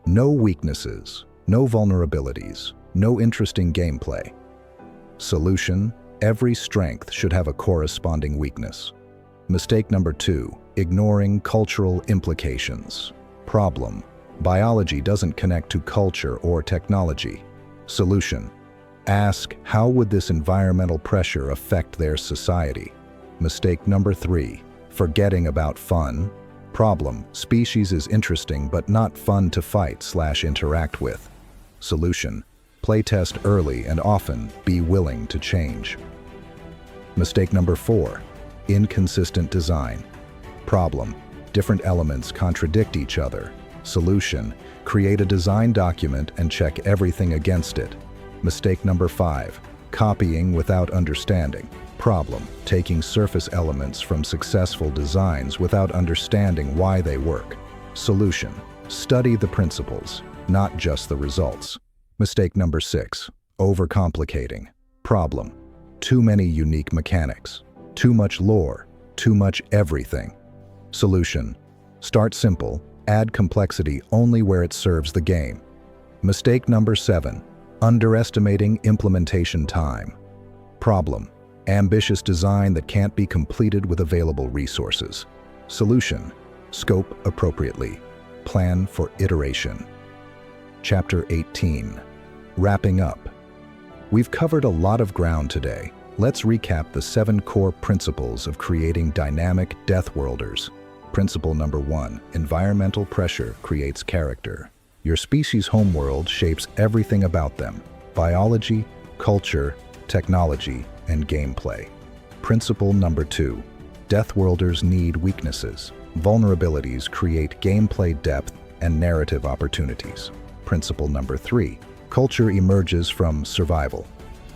No weaknesses, no vulnerabilities, no interesting gameplay. Solution. Every strength should have a corresponding weakness. Mistake number 2. Ignoring cultural implications. Problem. Biology doesn't connect to culture or technology. Solution. Ask, how would this environmental pressure affect their society? Mistake number 3. Forgetting about fun. Problem. Species is interesting but not fun to fight/interact with. Solution. Playtest early and often, be willing to change. Mistake number 4. Inconsistent design. Problem. Different elements contradict each other. Solution. Create a design document and check everything against it. Mistake number 5. Copying without understanding. Problem. Taking surface elements from successful designs without understanding why they work. Solution. Study the principles, not just the results. Mistake number 6. Overcomplicating. Problem. Too many unique mechanics. Too much lore. Too much everything. Solution. Start simple. Add complexity only where it serves the game. Mistake number 7. Underestimating implementation time. Problem. Ambitious design that can't be completed with available resources. Solution. Scope appropriately. Plan for iteration. Chapter 18. Wrapping up. We've covered a lot of ground today. Let's recap the 7 core principles of creating dynamic Deathworlders. Principle number 1. Environmental pressure creates character. Your species' homeworld shapes everything about them: biology, culture, technology, and gameplay. Principle number 2. Deathworlders need weaknesses. Vulnerabilities create gameplay depth and narrative opportunities. Principle number 3. Culture emerges from survival.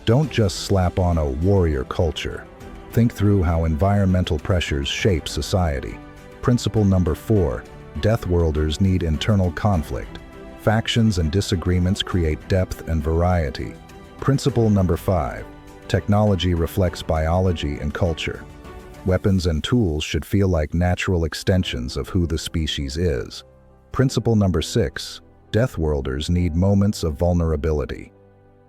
Don't just slap on a warrior culture. Think through how environmental pressures shape society. Principle number 4. Deathworlders need internal conflict. Factions and disagreements create depth and variety. Principle number 5. Technology reflects biology and culture. Weapons and tools should feel like natural extensions of who the species is. Principle number 6. Deathworlders need moments of vulnerability.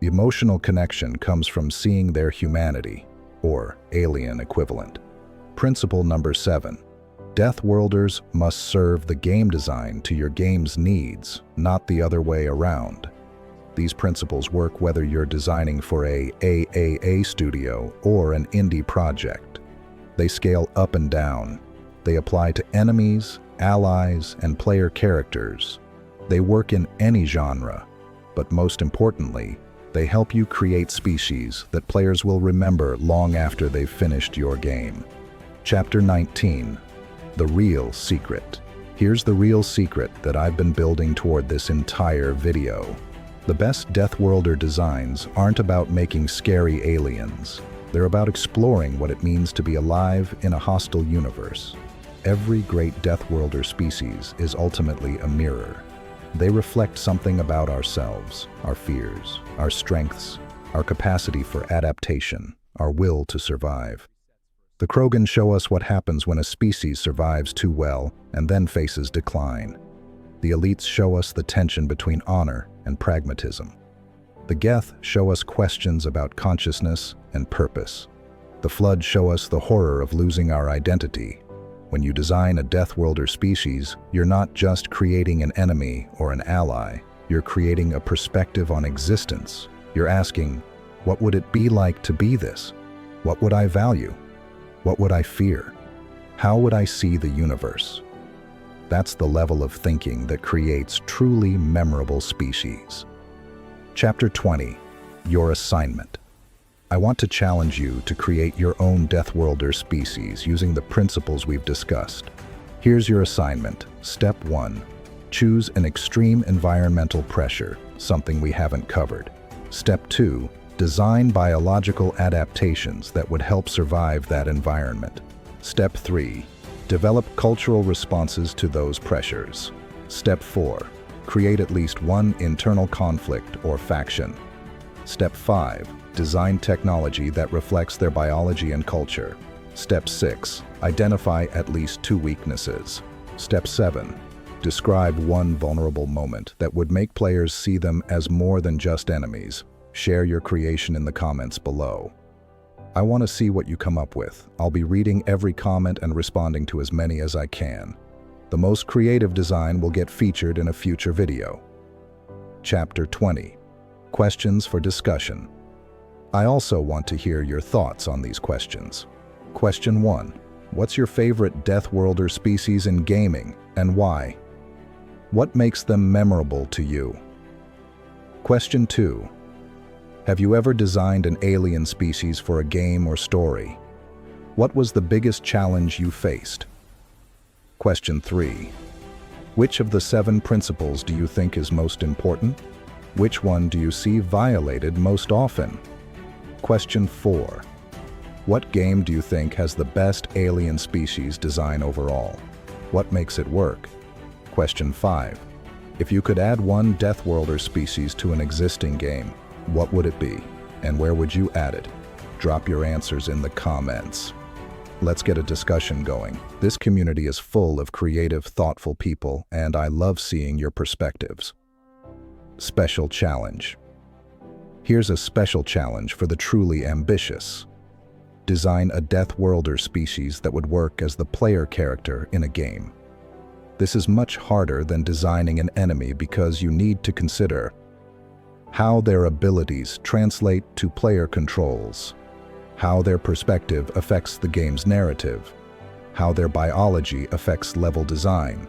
Emotional connection comes from seeing their humanity, or alien equivalent. Principle number 7. Deathworlders must serve the game design to your game's needs, not the other way around. These principles work whether you're designing for a AAA studio or an indie project. They scale up and down. They apply to enemies, allies, and player characters. They work in any genre, but most importantly, they help you create species that players will remember long after they've finished your game. Chapter 19. The Real Secret. Here's the real secret that I've been building toward this entire video. The best Deathworlder designs aren't about making scary aliens. They're about exploring what it means to be alive in a hostile universe. Every great Deathworlder species is ultimately a mirror. They reflect something about ourselves, our fears, our strengths, our capacity for adaptation, our will to survive. The Krogan show us what happens when a species survives too well and then faces decline. The elites show us the tension between honor and pragmatism. The Geth show us questions about consciousness and purpose. The Flood show us the horror of losing our identity. When you design a Deathworlder species, you're not just creating an enemy or an ally. You're creating a perspective on existence. You're asking, what would it be like to be this? What would I value? What would I fear? How would I see the universe? That's the level of thinking that creates truly memorable species. Chapter 20. Your assignment. I want to challenge you to create your own Deathworlder species using the principles we've discussed. Here's your assignment. Step 1. Choose an extreme environmental pressure, something we haven't covered. Step 2. Design biological adaptations that would help survive that environment. Step 3. Develop cultural responses to those pressures. Step 4. Create at least one internal conflict or faction. Step 5. Design technology that reflects their biology and culture. Step 6. Identify at least 2 weaknesses. Step 7. Describe one vulnerable moment that would make players see them as more than just enemies. Share your creation in the comments below. I want to see what you come up with. I'll be reading every comment and responding to as many as I can. The most creative design will get featured in a future video. Chapter 20. Questions for discussion. I also want to hear your thoughts on these questions. Question 1. What's your favorite Deathworlder species in gaming, and why? What makes them memorable to you? Question 2. Have you ever designed an alien species for a game or story? What was the biggest challenge you faced? Question 3. Which of the 7 principles do you think is most important? Which one do you see violated most often? Question 4. What game do you think has the best alien species design overall? What makes it work? Question 5. If you could add one Deathworlder species to an existing game, What would it be? And where would you add it? Drop your answers in the comments. Let's get a discussion going. This community is full of creative, thoughtful people, and I love seeing your perspectives. Special challenge. Here's a special challenge for the truly ambitious. Design a Deathworlder species that would work as the player character in a game. This is much harder than designing an enemy because you need to consider how their abilities translate to player controls, how their perspective affects the game's narrative, how their biology affects level design,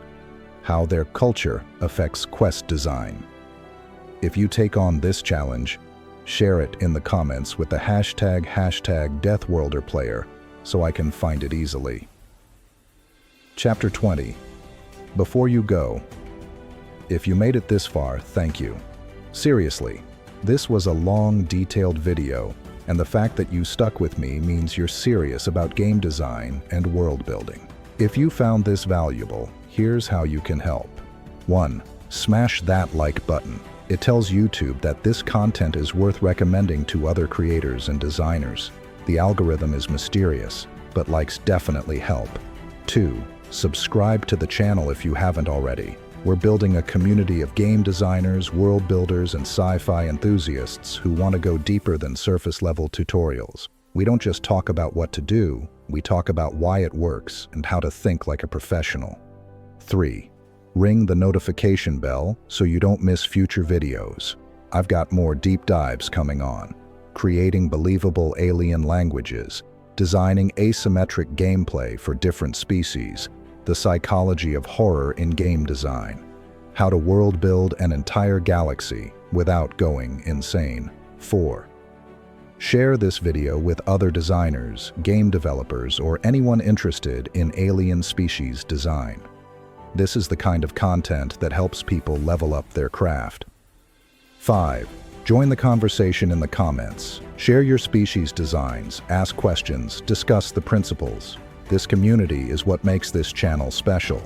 how their culture affects quest design. If you take on this challenge, share it in the comments with the hashtag #DeathworlderPlayer so I can find it easily. Chapter 20. Before you go, if you made it this far, thank you. Seriously, this was a long, detailed video, and the fact that you stuck with me means you're serious about game design and world building. If you found this valuable, here's how you can help. 1. Smash that like button. It tells YouTube that this content is worth recommending to other creators and designers. The algorithm is mysterious, but likes definitely help. 2. Subscribe to the channel if you haven't already. We're building a community of game designers, world builders, and sci-fi enthusiasts who want to go deeper than surface-level tutorials. We don't just talk about what to do, we talk about why it works and how to think like a professional. 3. Ring the notification bell so you don't miss future videos. I've got more deep dives coming on. Creating believable alien languages, designing asymmetric gameplay for different species, the psychology of horror in game design, how to world build an entire galaxy without going insane. 4. Share this video with other designers, game developers, or anyone interested in alien species design. This is the kind of content that helps people level up their craft. 5. Join the conversation in the comments. Share your species designs, ask questions, discuss the principles. This community is what makes this channel special.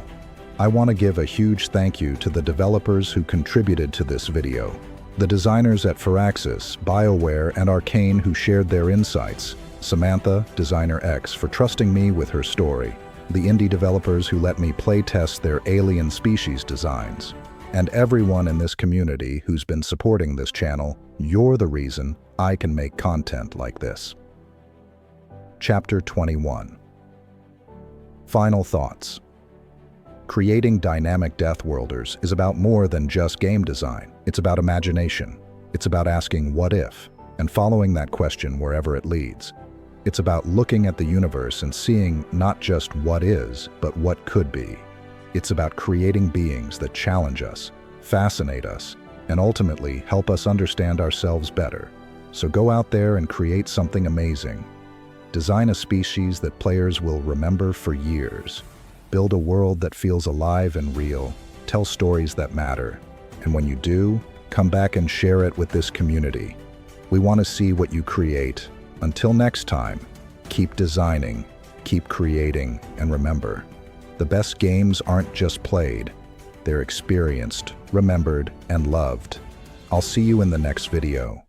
I want to give a huge thank you to the developers who contributed to this video. The designers at Firaxis, BioWare, and Arcane who shared their insights. Samantha, Designer X, for trusting me with her story. The indie developers who let me playtest their alien species designs. And everyone in this community who's been supporting this channel. You're the reason I can make content like this. Chapter 21. Final thoughts. Creating dynamic Deathworlders is about more than just game design. It's about imagination. It's about asking what if, and following that question wherever it leads. It's about looking at the universe and seeing not just what is, but what could be. It's about creating beings that challenge us, fascinate us, and ultimately help us understand ourselves better. So go out there and create something amazing. Design a species that players will remember for years. Build a world that feels alive and real. Tell stories that matter. And when you do, come back and share it with this community. We want to see what you create. Until next time, keep designing, keep creating, and remember, the best games aren't just played. They're experienced, remembered, and loved. I'll see you in the next video.